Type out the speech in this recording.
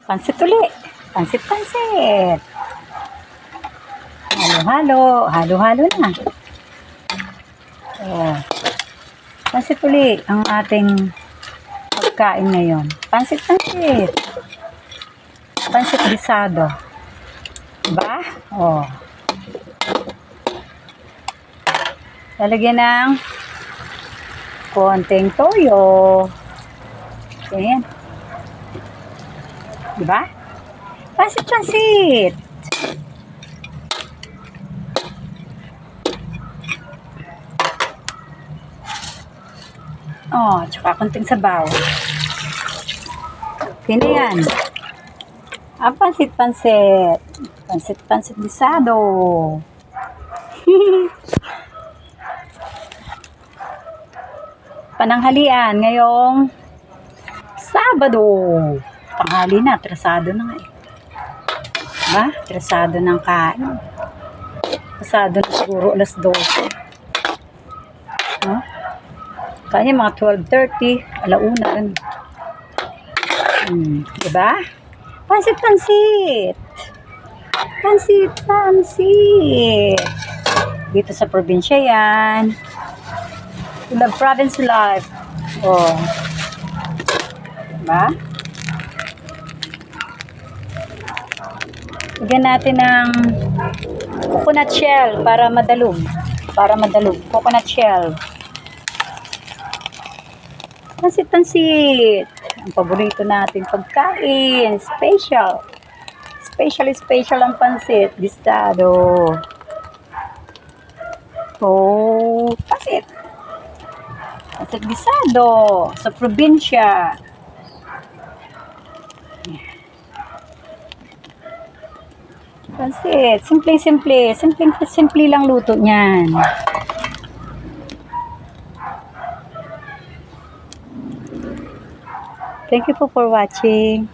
Pansit uli. Pansit. Halo-halo. Halo-halo na. Oh. Pansit uli ang ating pagkain ngayon. Pansit. Pansit gisado. Diba? Oh. Lalagyan ng konting toyo. Ayan. Diba? Pansit. Oh, tsaka konting sabaw. Okay na yan. Ang pansit. Pansit gisado. Pananghalian ngayong Sabado. Tanghali na, atrasado na nga eh. Diba? Atrasado ng kain. Atrasado na siguro alas 12. Huh? Kanya mga 12:30, alauna. Diba? Pansit. Dito sa probinsya yan. We love province life. Oh. Diba? Lagyan natin ng coconut shell para madalog. Coconut shell. Pansit. Ang paborito natin pagkain. Special ang pansit. Gisado. Oh, pansit gisado sa probinsya. Pansit. Simple lang luto niyan. Thank you for watching.